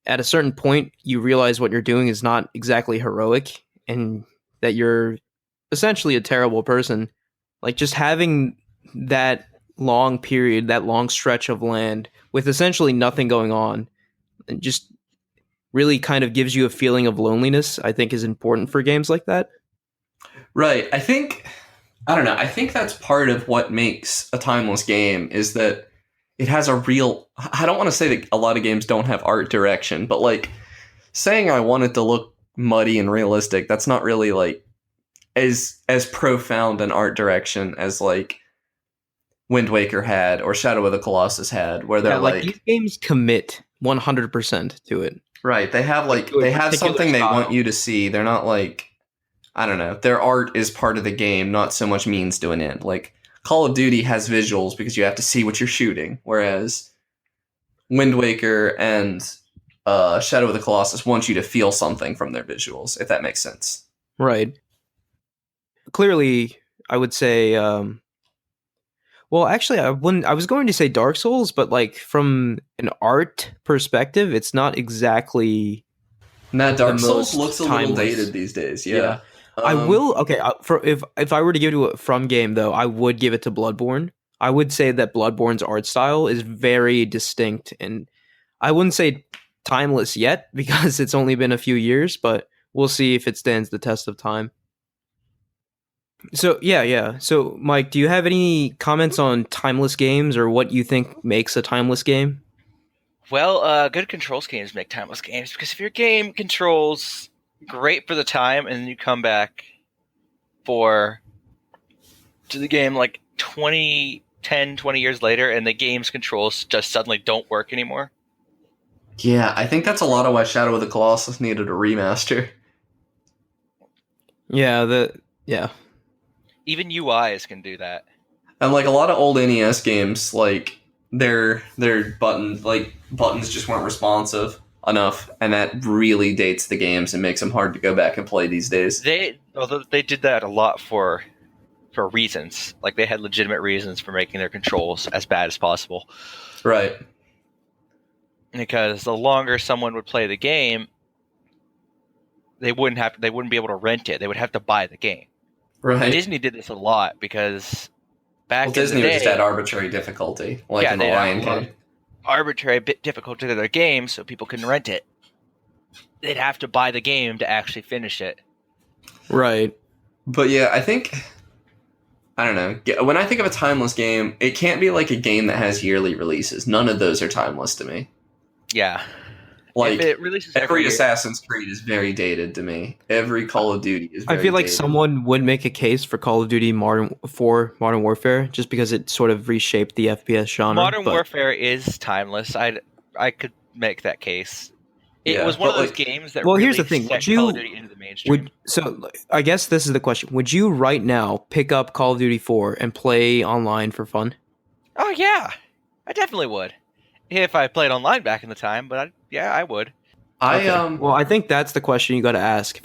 at a certain point you realize what you're doing is not exactly heroic and that you're essentially a terrible person. Like just having that long period, that long stretch of land with essentially nothing going on, and just really kind of gives you a feeling of loneliness, I think is important for games like that. Right. I don't know. I think that's part of what makes a timeless game is that it has a real. I don't want to say that a lot of games don't have art direction, but like saying I want it to look muddy and realistic, that's not really like as profound an art direction as like Wind Waker had or Shadow of the Colossus had, where they're Yeah, like these like, games commit 100% to it. right, they have Like like to a they have particular something they want style. you to see. They're not like I don't know. Their art is part of the game, not so much means to an end. Like Call of Duty has visuals because you have to see what you're shooting, whereas Wind Waker and Shadow of the Colossus want you to feel something from their visuals, if that makes sense. Right. Clearly, I would say well, actually I wouldn't I was going to say Dark Souls, but like from an art perspective, it's not exactly Now, the Dark Souls looks most a little timeless. dated these days. Yeah. Yeah. I will. Okay, for if I were to give it a from game though, I would give it to Bloodborne. I would say that Bloodborne's art style is very distinct, and I wouldn't say timeless yet because it's only been a few years, but we'll see if it stands the test of time. So yeah, yeah. So Mike, do you have any comments on timeless games or what you think makes a timeless game? Well, good control schemes make timeless games because if your game controls great for the time and then you come back for to the game like 20 years later and the game's controls just suddenly don't work anymore. Yeah, I think that's a lot of why Shadow of the Colossus needed a remaster. Yeah, yeah. Even UIs can do that. And like a lot of old NES games, like their buttons just weren't responsive enough, and that really dates the games and makes them hard to go back and play these days. Although they did that a lot for reasons. Like they had legitimate reasons for making their controls as bad as possible. Right. Because the longer someone would play the game, they wouldn't be able to rent it. They would have to buy the game. Right. Disney did this a lot because back in Disney the just day, had arbitrary difficulty, like in the they had Lion a lot King. of arbitrary bit difficulty to their game, so people couldn't rent it. They'd have to buy the game to actually finish it. Right. But yeah, I don't know. When I think of a timeless game, it can't be like a game that has yearly releases. None of those are timeless to me. Yeah. Like if it releases every year, Assassin's Creed is very dated to me. Every Call of Duty is I very feel like dated. someone would make a case for Call of Duty Modern Warfare just because it sort of reshaped the FPS genre. Modern but Warfare is timeless. I could make that case. It Yeah, was one of but, those like- games that Well, really here's the thing. set Would you- Call of Duty into the mainstream. I guess this is the question. Would you right now pick up Call of Duty 4 and play online for fun? Oh yeah, I definitely would. If I played online back in the time, but I would. I Okay. Well, I think that's the question you got to ask.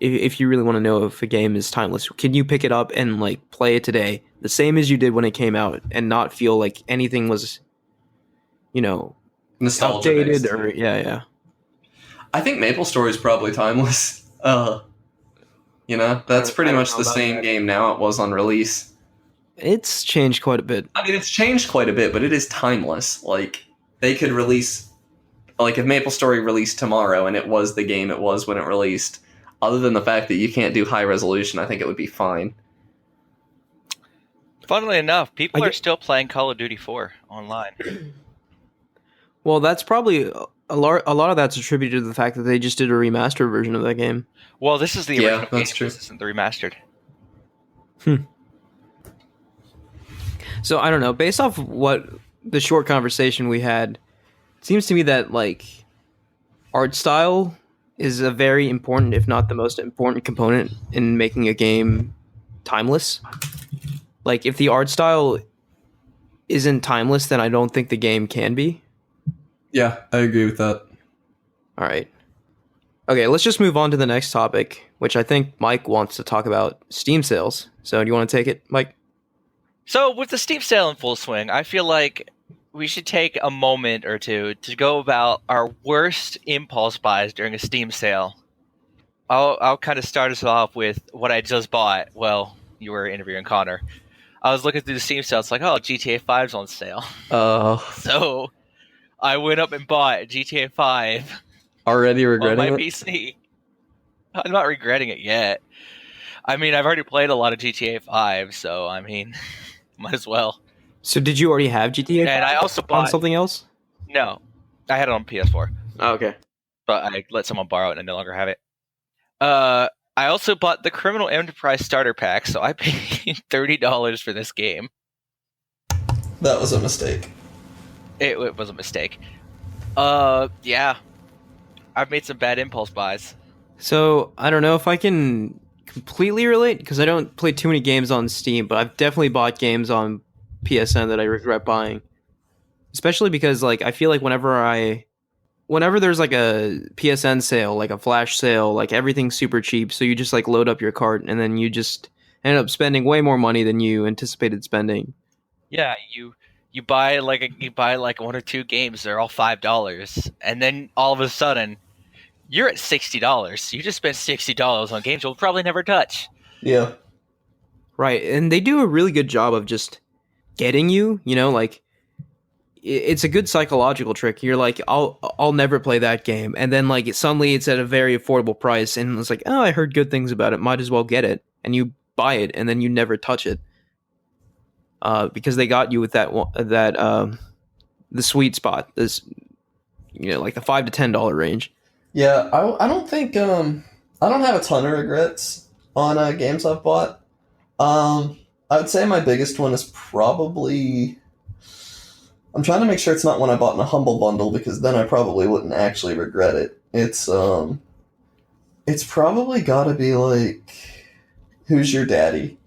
if you really want to know if a game is timeless, can you pick it up and like play it today, the same as you did when it came out, and not feel like anything was, you know, Nostalgia updated based. or yeah. I think Maple Story is probably timeless. That's I pretty don't much know the about same that. game now it was on release. It's changed quite a bit. I mean, it's changed quite a bit, but it is timeless. Like, they could release, like, if Maple Story released tomorrow and it was the game it was when it released, other than the fact that you can't do high resolution, I think it would be fine. Funnily enough, people I are get, still playing Call of Duty 4 online. well, that's probably a lot of that's attributed to the fact that they just did a remastered version of that game. Well, this is the Yeah, original game. that's true. This isn't the remastered. So I don't know. Based off what the short conversation we had, it seems to me that like art style is a very important, if not the most important component in making a game timeless. Like if the art style isn't timeless, then I don't think the game can be. Yeah, I agree with that. All right. Okay, let's just move on to the next topic, which I think Mike wants to talk about Steam sales. So do you want to take it, Mike? So, with the Steam sale in full swing, I feel like we should take a moment or two to go about our worst impulse buys during a Steam sale. I'll kind of start us off with what I just bought. Well, you were interviewing Connor. I was looking through the Steam sale. It's like, oh, GTA 5's on sale. So I went up and bought GTA 5 Already on my regretting it? PC. I'm not regretting it yet. I mean, I've already played a lot of GTA 5, so I mean, might as well. So did you already have GTA And I also on bought something else? no, I had it on PS4, Oh, okay. but I let someone borrow it and I no longer have it. I also bought the Criminal Enterprise Starter Pack, so I paid $30 for this game. That was a mistake. It was a mistake. Yeah, I've made some bad impulse buys. So I don't know if I can completely relate because I don't play too many games on Steam, but I've definitely bought games on PSN that I regret buying. Especially because like I feel like whenever there's like a PSN sale, like a flash sale, like everything's super cheap, so you just like load up your cart and then you just end up spending way more money than you anticipated spending. Yeah, you buy like one or two games, they're all $5, and then all of a sudden you're at $60. You just spent $60 on games you'll probably never touch. Yeah. Right, and they do a really good job of just getting you, like it's a good psychological trick. You're like, I'll never play that game, and then like suddenly it's at a very affordable price, and it's like, oh, I heard good things about it, might as well get it, and you buy it, and then you never touch it, because they got you with the sweet spot, this like the $5 to $10 range. Yeah, I don't think I don't have a ton of regrets on games I've bought. I would say my biggest one is probably. I'm trying to make sure it's not one I bought in a Humble Bundle because then I probably wouldn't actually regret it. It's probably got to be like, Who's Your Daddy?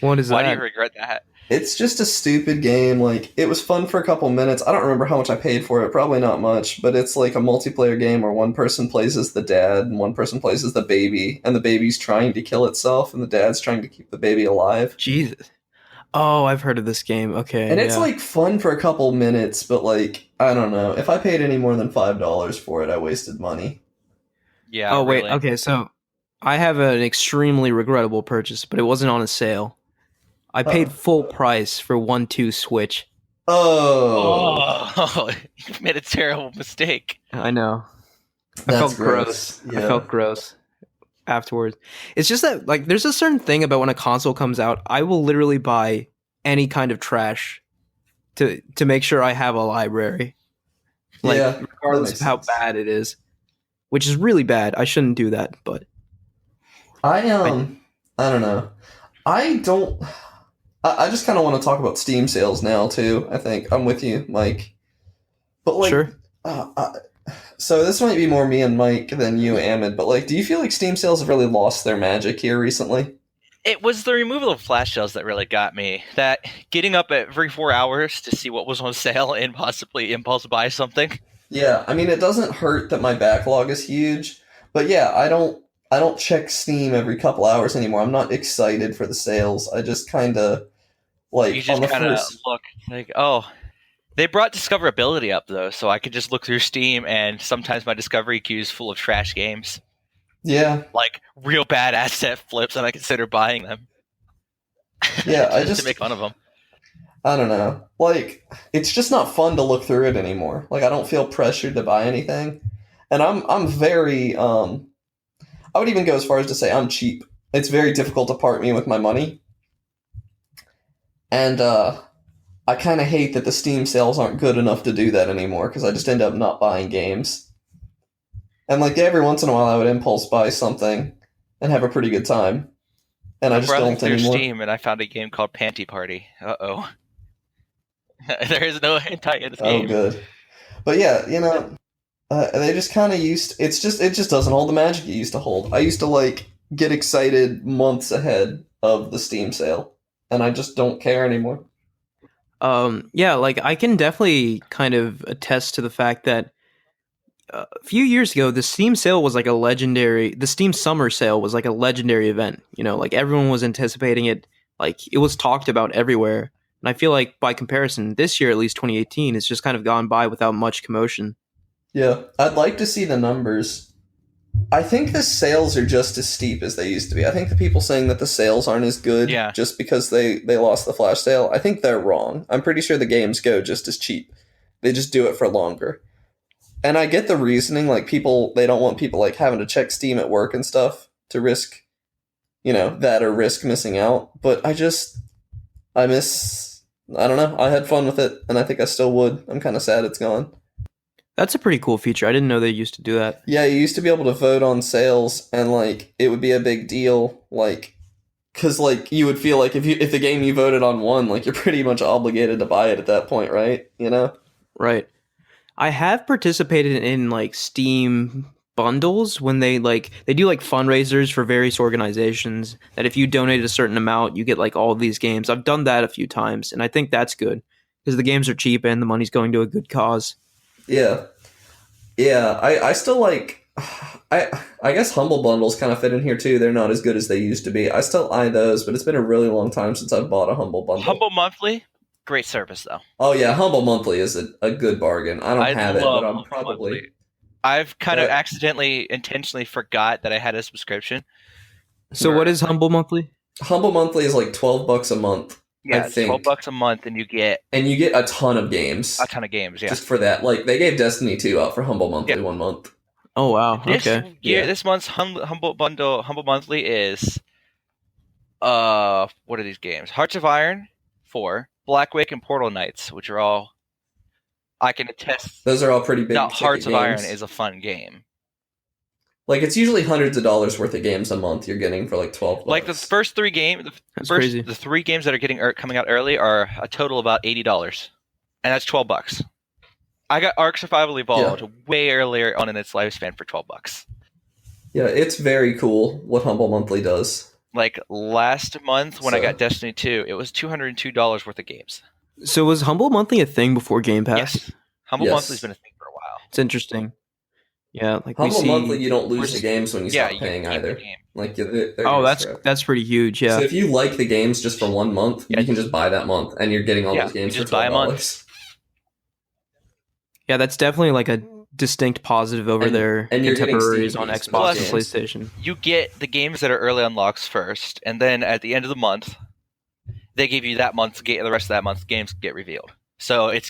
What is Why do that? you regret that? It's just a stupid game. Like, it was fun for a couple minutes. I don't remember how much I paid for it. Probably not much, but it's like a multiplayer game where one person plays as the dad and one person plays as the baby, and the baby's trying to kill itself, and the dad's trying to keep the baby alive. Jesus. Oh, I've heard of this game. Okay, And it's yeah. like fun for a couple minutes, but like, I don't know. If I paid any more than $5 for it, I wasted money. Yeah. Oh wait, really. okay, so I have an extremely regrettable purchase, but it wasn't on a sale. I paid full price for 1-2 Switch. Oh, Oh, you've made a terrible mistake. I know. I that's felt gross. I Yeah. felt gross afterwards. It's just that like there's a certain thing about when a console comes out, I will literally buy any kind of trash to make sure I have a library. Like Yeah, that regardless makes of how sense. bad it is. Which is really bad. I shouldn't do that, but I don't know. I don't. I just kind of want to talk about Steam sales now too. I think I'm with you, Mike. But like, sure. so this might be more me and Mike than you, Ahmed. But like, do you feel like Steam sales have really lost their magic here recently? It was the removal of flash sales that really got me. That getting up every 4 hours to see what was on sale and possibly impulse buy something. Yeah, I mean, it doesn't hurt that my backlog is huge, But yeah, I don't check Steam every couple hours anymore. I'm not excited for the sales. I just kind of You like on just the kind of first. look like, oh, they brought discoverability up though, so I could just look through Steam, and sometimes my discovery queue is full of trash games, Yeah, like real bad asset flips, and I consider buying them yeah. I just to make just fun of them. I don't know. Like it's just not fun to look through it anymore. Like I don't feel pressured to buy anything, and I'm very I would even go as far as to say I'm cheap. It's very difficult to part me with my money, and I kind of hate that the Steam sales aren't good enough to do that anymore because I just end up not buying games. And like every once in a while, I would impulse buy something and have a pretty good time, and I I'm just browsing don't through anymore. Steam, and I found a game called Panty Party. Uh-oh. There is no hentai in this Oh, game. good. But yeah, they just kind of used. It just doesn't hold the magic it used to hold. I used to like get excited months ahead of the Steam sale, and I just don't care anymore. Yeah, like I can definitely kind of attest to the fact that a few years ago, the Steam sale was like a legendary. The Steam Summer Sale was like a legendary event. You know, like everyone was anticipating it. Like it was talked about everywhere. And I feel like by comparison, this year, at least 2018, it's just kind of gone by without much commotion. Yeah, I'd like to see the numbers. I think the sales are just as steep as they used to be. I think the people saying that the sales aren't as good Yeah. just because they lost the flash sale, I think they're wrong. I'm pretty sure the games go just as cheap. They just do it for longer. And I get the reasoning, like people they don't want people like having to check Steam at work and stuff to risk, that or risk missing out. But I miss I don't know. I had fun with it and I think I still would. I'm kind of sad it's gone. That's a pretty cool feature. I didn't know they used to do that. Yeah, you used to be able to vote on sales and like it would be a big deal like cuz like you would feel like if the game you voted on won, like you're pretty much obligated to buy it at that point, right? You know? Right. I have participated in like Steam bundles when they do like fundraisers for various organizations that if you donate a certain amount, you get like all of these games. I've done that a few times and I think that's good because the games are cheap and the money's going to a good cause. Yeah. Yeah, I still like I guess humble bundles kind of fit in here too. They're not as good as they used to be. I still eye those, but it's been a really long time since I've bought a humble bundle. Humble Monthly, great service though. Oh yeah, humble monthly is a good bargain. I don't I have it, but love I'm Humble Monthly. probably I've kind of that. accidentally, intentionally forgot that I had a subscription. So what is Humble Monthly? Humble monthly is like $12 a month, I Yeah, it's think, $12 a month, and you get and you get a ton of games a ton of games. Yeah. just for that. Like they gave Destiny 2 out for humble monthly Yeah. 1 month. Oh wow, This okay. year, Yeah. this month's Humble Monthly is what are these games? Hearts of Iron 4, Blackwake, and Portal Knights, which are all I can attest. Those are all pretty big Now, ticket Hearts of Iron games. is a fun game. Like it's usually hundreds of dollars worth of games a month you're getting for like 12 bucks. Like the first three games, That's crazy. the three games that are coming out early are a total about $80, and that's $12. I got Ark Survival Evolved way earlier on in its lifespan for $12. Yeah, it's very cool what Humble Monthly does. Like last month when I So- got Destiny 2, it was $202 worth of games. So was Humble Monthly a thing before Game Pass? Yes. Humble Yes. Monthly's been a thing for a while. It's interesting. Yeah, like Humble we see. Monthly, you don't lose the games when you Yeah, stop you paying keep the either. game. Like they're Oh, yours forever. that's pretty huge. Yeah. So if you like the games just for 1 month, Yeah. you can just buy that month, and you're getting all Yeah, those games you for just buy a month. $12. Yeah, that's definitely like a distinct positive over And- their and you're getting contemporaries Steam on keys for Xbox those and games. PlayStation. You get the games that are early unlocks first, and then at the end of the month, they give you that month's the rest of that month's games get revealed. So it's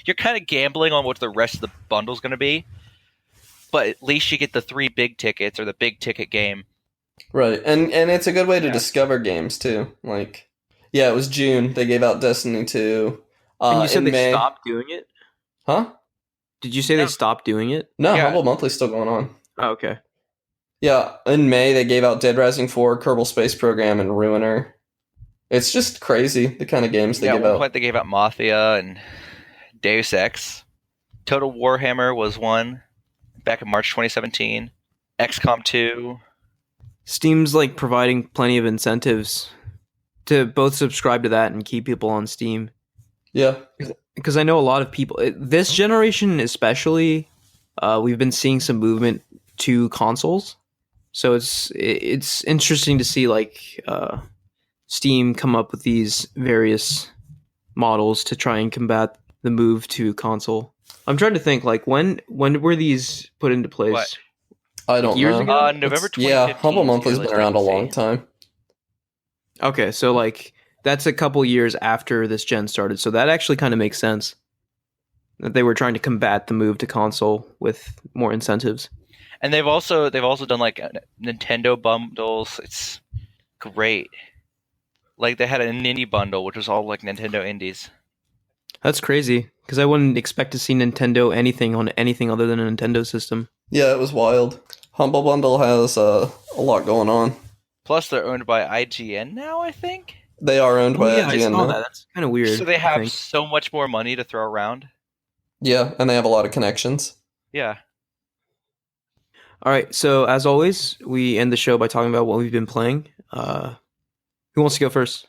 you're kind of gambling on what the rest of the bundle's going to be, but at least you get the 3 big tickets or the big ticket game. Right, and it's a good way to Yeah. discover games too. Like, yeah, it was June. They gave out Destiny 2. And you said in they May, stopped doing it? huh? Did you say No. they stopped doing it? No, Yeah. Humble Monthly's still going on. Oh, okay. Yeah, in May they gave out Dead Rising 4, Kerbal Space Program, and Ruiner. It's just crazy the kind of games they Yeah, at give one out. point they gave out Mafia and Deus Ex. Total Warhammer was one back in March 2017. XCOM 2. Steam's like providing plenty of incentives to both subscribe to that and keep people on Steam. Yeah, Because I know a lot of people, this generation especially, we've been seeing some movement to consoles. So it's interesting to see like Steam come up with these various models to try and combat the move to console. I'm trying to think like when were these put into place? What? I don't Years know. ago? November 2015. Yeah, Humble Monthly's is been around a released on long PC. time. Okay, so like that's a couple years after this gen started, so that actually kind of makes sense. That they were trying to combat the move to console with more incentives. And they've also done like Nintendo bundles. It's great. Like they had an indie bundle, which was all like Nintendo indies. That's crazy because I wouldn't expect to see Nintendo anything on anything other than a Nintendo system. Yeah, it was wild. Humble Bundle has a lot going on. Plus, they're owned by IGN now, I think. They are owned by I IGN saw now. that. That's kind of weird. So they I have think. so much more money to throw around. Yeah, and they have a lot of connections. Yeah. All right, so as always, we end the show by talking about what we've been playing. Who wants to go first?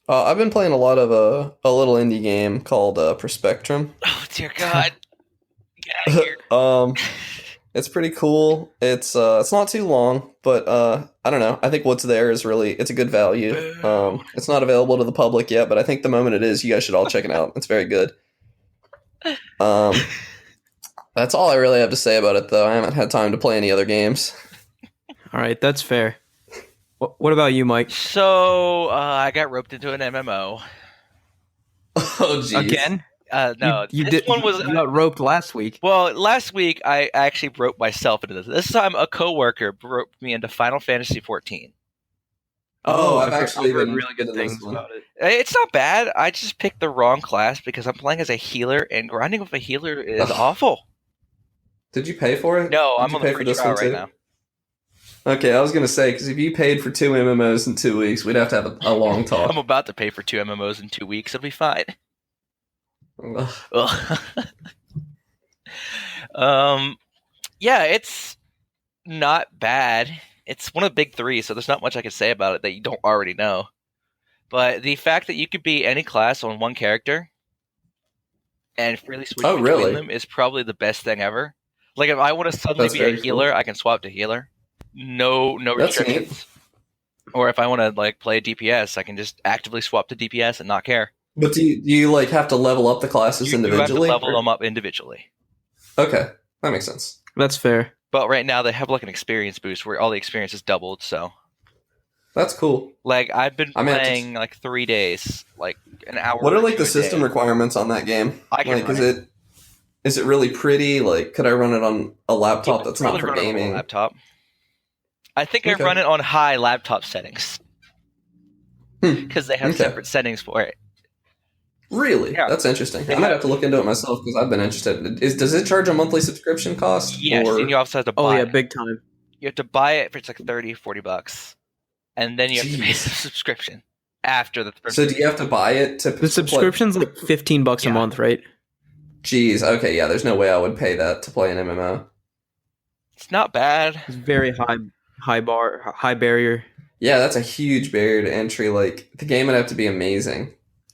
I've been playing a lot of a little indie game called Perspectrum. Oh dear God. Get out of here. It's pretty cool. It's not too long, but I don't know. I think what's there is it's a good value. It's not available to the public yet, but I think the moment it is, you guys should all check it out. It's very good. That's all I really have to say about it, though. I haven't had time to play any other games. All right, that's fair. What about you, Mike? So I got roped into an MMO. Oh, jeez. Again? No, you this did. one was. You got roped last week. Well, last week I actually roped myself into this. This time a coworker roped me into Final Fantasy XIV. Oh, I've heard actually been really good into things this one. about it. It's not bad. I just picked the wrong class because I'm playing as a healer, and grinding with a healer is awful. Did you pay for it? No, Did I'm you on the pay for free this trial one right too? now. Okay, I was gonna say because if you paid for 2 MMOs in 2 weeks, we'd have to have a long talk. I'm about to pay for 2 MMOs in 2 weeks. It'll be fine. Ugh. Ugh. Yeah, it's not bad. It's one of the big three, so there's not much I can say about it that you don't already know. But the fact that you could be any class on one character and freely switch Oh, between really? them is probably the best thing ever. Like if I want to suddenly That's be a very healer, cool. I can swap to healer. No That's restrictions. Or if I want to like play DPS, I can just actively swap to DPS and not care. But do you like have to level up the classes You have to individually? level them up individually. Okay, that makes sense. That's fair. But right now they have like an experience boost where all the experience is doubled. So That's cool. like I've been I mean, playing like 3 days, like an hour. What are like to the a system day. requirements on that game? I can Like, run is it really pretty? Like, could I run it on a laptop Yeah, that's probably not for run it on a gaming? laptop. I think Okay. I run it on high laptop settings Hmm. because they have Okay. separate settings for it. Really? Yeah. That's interesting. They I might have- have to look into it myself because I've been interested. Does it charge a monthly subscription cost? Yes, Or... and you also have to buy Oh yeah, it. big time. You have to buy it for it's like $30-$40, and then you have to pay Jeez. the subscription after the first. So do you have to buy it to The subscription's like $15 a Yeah. month, right? Jeez. Okay. Yeah. There's no way I would pay that to play an MMO. It's not bad. It's very high barrier. Yeah, that's a huge barrier to entry. Like the game would have to be amazing.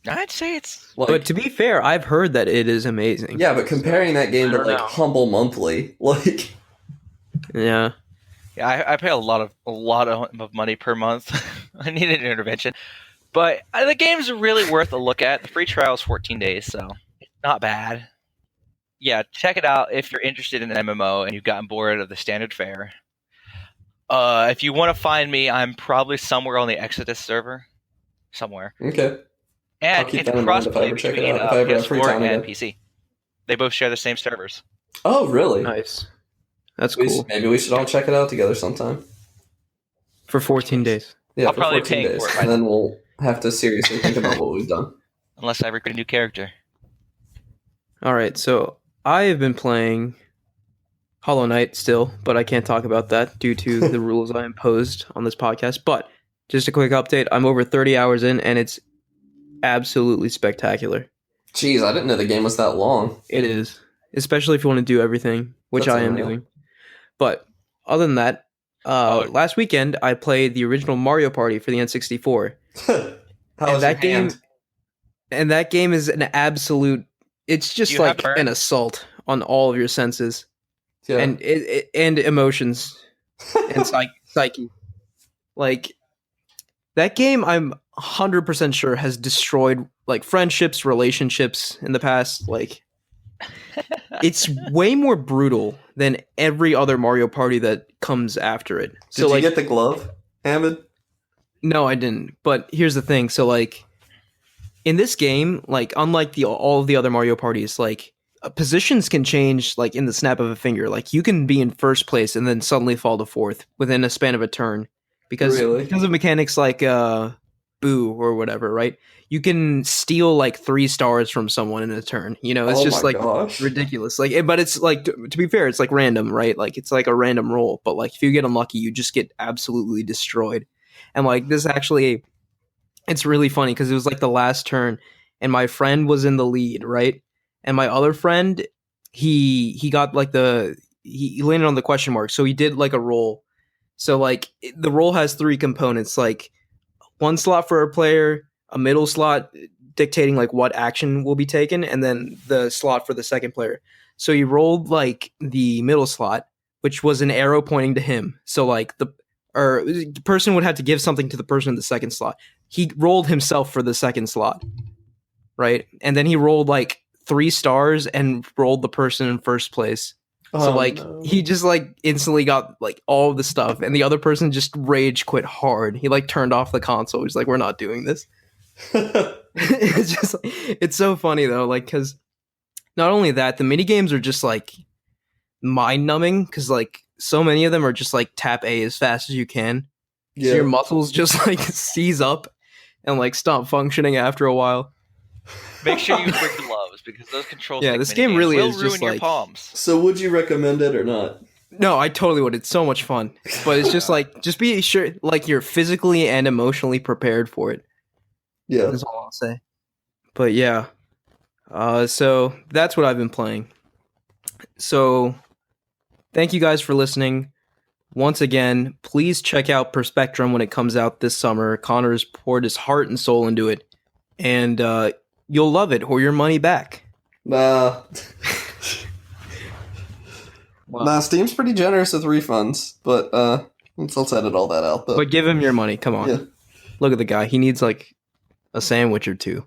I'd say it's Like, But to be fair, I've heard that it is amazing. yeah, but comparing that game I to don't like know. Humble Monthly, like Yeah. yeah. I pay a lot of money per month. I need an intervention, but the game's really worth a look at. The free trial is 14 days, so it's not bad. Yeah, check it out if you're interested in an MMO and you've gotten bored of the standard fare. If you want to find me, I'm probably somewhere on the Exodus server, somewhere, okay. and I'll keep it's that in mind if I crossplay ever check it between out, if I ever have free PS4 time and again. PC. They both share the same servers. Oh, really? Nice. That's cool. Maybe we should all check it out together sometime. For 14 days. Yeah, I'll for probably 14 pay days, for it. and then we'll have to seriously think about what we've done. Unless I recruit a new character. All right, so I have been playing Hollow Knight still, but I can't talk about that due to the rules I imposed on this podcast. But just a quick update, I'm over 30 hours in, and it's absolutely spectacular. Jeez, I didn't know the game was that long. It is, especially if you want to do everything, which That's I am unreal. doing. But other than that, last weekend I played the original Mario Party for the N64. How was that your game, hand? and that game is an absolute. It's just You have like burn? an assault on all of your senses. Yeah. and emotions and psyche. Like that game, I'm 100% sure has destroyed like friendships, relationships in the past. Like it's way more brutal than every other Mario Party that comes after it. Did you get the glove, Hammond? No, I didn't. But here's the thing. So like in this game, like unlike all of the other Mario parties, like positions can change like in the snap of a finger. Like you can be in first place and then suddenly fall to fourth within a span of a turn because of mechanics like boo or whatever, right? You can steal like 3 stars from someone in a turn. You know, it's just like ridiculous. Like, but it's like to be fair, it's like random, right? Like it's like a random roll. But like if you get unlucky, you just get absolutely destroyed. And like this actually, it's really funny because it was like the last turn, and my friend was in the lead, right? And my other friend, he got like he landed on the question mark, so he did like a roll. So like the roll has 3 components, like one slot for a player, a middle slot dictating like what action will be taken, and then the slot for the second player. So he rolled like the middle slot, which was an arrow pointing to him. So like the person would have to give something to the person in the second slot. He rolled himself for the second slot, right? And then he rolled like 3 stars and rolled the person in first place. So like he just like instantly got like all the stuff, and the other person just rage quit hard. He like turned off the console. He's like, "We're not doing this." It's just it's so funny though, like because not only that, the mini games are just like mind numbing because like so many of them are just like tap A as fast as you can. Yeah. So your muscles just like seize up and like stop functioning after a while. Make sure you bring gloves because those controls. Yeah, this game really is just ruin like your palms. So would you recommend it or not? No, I totally would. It's so much fun, but it's just like just be sure like you're physically and emotionally prepared for it. Yeah, that's all I'll say. But yeah, so that's what I've been playing. So thank you guys for listening. Once again, please check out Perspectrum when it comes out this summer. Connor's poured his heart and soul into it, and you'll love it or your money back. Nah. Nah, Steam's pretty generous with refunds, but let's edit all that out, though. But give him your money, come on. Yeah. Look at the guy. He needs, like, a sandwich or 2.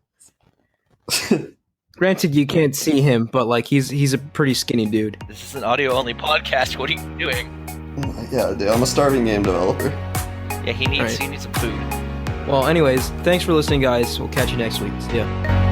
Granted, you can't see him, but, like, he's a pretty skinny dude. This is an audio-only podcast. What are you doing? Yeah, dude, I'm a starving game developer. Yeah, he needs some food. Well, anyways, thanks for listening, guys. We'll catch you next week. See ya.